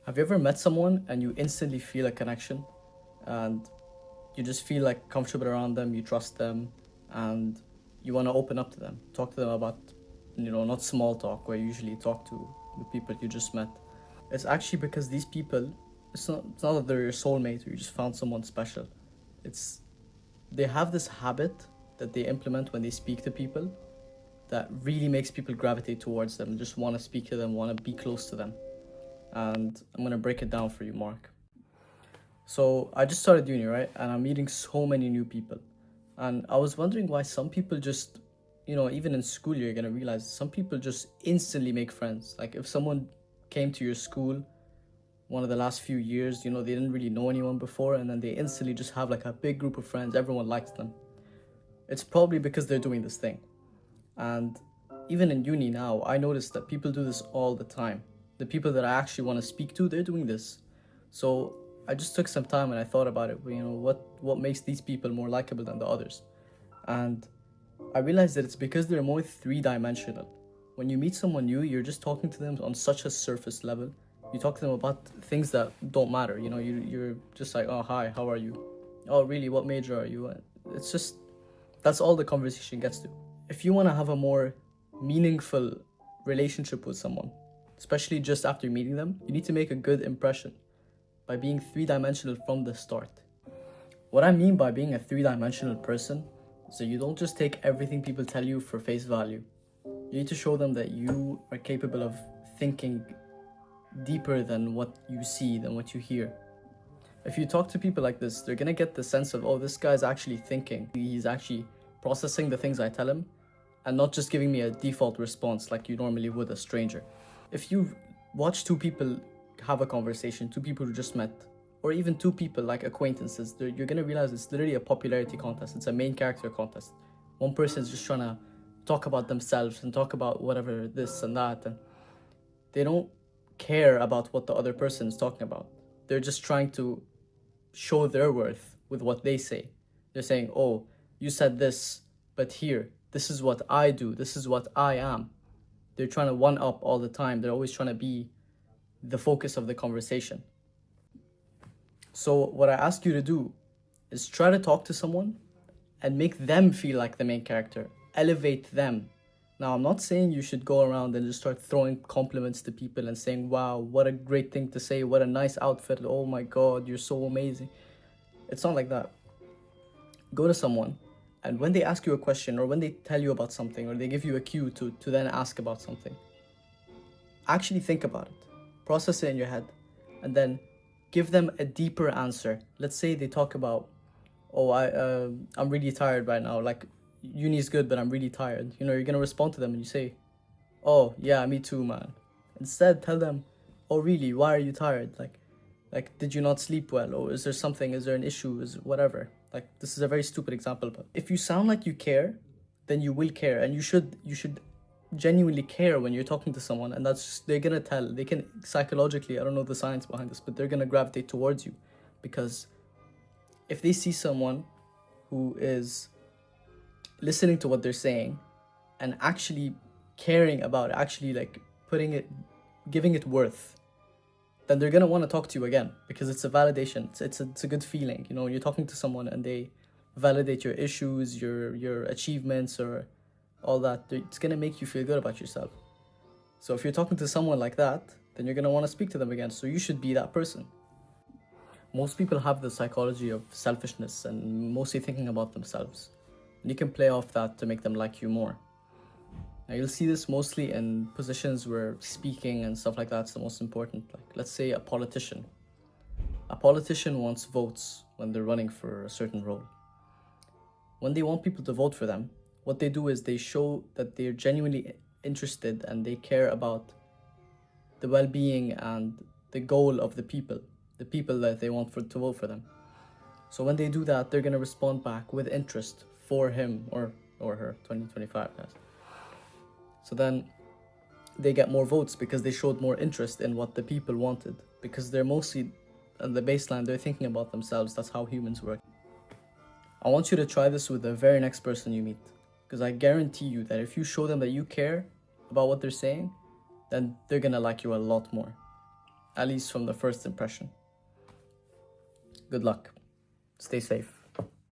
Have you ever met someone and you instantly feel a connection and you just feel like comfortable around them, you trust them, and you want to open up to them, talk to them about, not small talk where you usually talk to the people you just met. It's actually because these people, it's not that they're your soulmate or you just found someone special. It's they have this habit that they implement when they speak to people that really makes people gravitate towards them, just want to speak to them, want to be close to them. And I'm gonna break it down for you, Mark. So I just started uni, right? And I'm meeting so many new people. And I was wondering why some people just, even in school, you're gonna realize some people just instantly make friends. Like if someone came to your school one of the last few years, they didn't really know anyone before, and then they instantly just have like a big group of friends, everyone likes them. It's probably because they're doing this thing. And even in uni now, I notice that people do this all the time. The people that I actually want to speak to, they're doing this. So I just took some time and I thought about it. What makes these people more likable than the others? And I realized that it's because they're more three-dimensional. When you meet someone new, you're just talking to them on such a surface level. You talk to them about things that don't matter. You're just like, oh, hi, how are you? Oh, really, what major are you? It's just, that's all the conversation gets to. If you want to have a more meaningful relationship with someone, especially just after meeting them, you need to make a good impression by being three-dimensional from the start. What I mean by being a three-dimensional person is that you don't just take everything people tell you for face value. You need to show them that you are capable of thinking deeper than what you see, than what you hear. If you talk to people like this, they're gonna get the sense of, oh, this guy's actually thinking. He's actually processing the things I tell him and not just giving me a default response like you normally would a stranger. If you watch two people have a conversation, two people who just met, or even two people like acquaintances, you're gonna realize it's literally a popularity contest. It's a main character contest. One person's just trying to talk about themselves and talk about whatever this and that, and they don't care about what the other person is talking about. They're just trying to show their worth with what they say. They're saying, oh, you said this, but here, this is what I do, this is what I am. They're trying to one up all the time. They're always trying to be the focus of the conversation. So what I ask you to do is try to talk to someone and make them feel like the main character. Elevate them. Now, I'm not saying you should go around and just start throwing compliments to people and saying, wow, what a great thing to say, what a nice outfit, oh my God, you're so amazing. It's not like that. Go to someone, and when they ask you a question or when they tell you about something or they give you a cue to then ask about something, actually think about it, process it in your head, and then give them a deeper answer. Let's say they talk about, oh, I'm really tired right now. Like, uni is good, but I'm really tired. You're gonna respond to them and you say, oh yeah, me too, man. Instead, tell them, oh really? Why are you tired? Like, did you not sleep well? Or is there something? Is there an issue? Is whatever? Like, this is a very stupid example, but if you sound like you care, then you will care, and you should genuinely care when you're talking to someone, and that's just, they're gonna tell. They can psychologically, I don't know the science behind this, but they're gonna gravitate towards you, because if they see someone who is listening to what they're saying and actually caring about it, actually like putting it, giving it worth, then they're gonna want to talk to you again, because it's a validation. It's a good feeling, when you're talking to someone and they validate your issues, your achievements, or all that. It's gonna make you feel good about yourself. So if you're talking to someone like that, then you're gonna want to speak to them again. So you should be that person. Most people have the psychology of selfishness and mostly thinking about themselves. And you can play off that to make them like you more. Now, you'll see this mostly in positions where speaking and stuff like that's the most important. Like, let's say a politician. A politician wants votes when they're running for a certain role. When they want people to vote for them, what they do is they show that they're genuinely interested and they care about the well-being and the goal of the people that they want to vote for them. So when they do that, they're going to respond back with interest for him or her, 2025 guys. So then they get more votes because they showed more interest in what the people wanted, because they're mostly, at the baseline, they're thinking about themselves. That's how humans work. I want you to try this with the very next person you meet, because I guarantee you that if you show them that you care about what they're saying, then they're gonna like you a lot more. at least from the first impression. Good luck. Stay safe.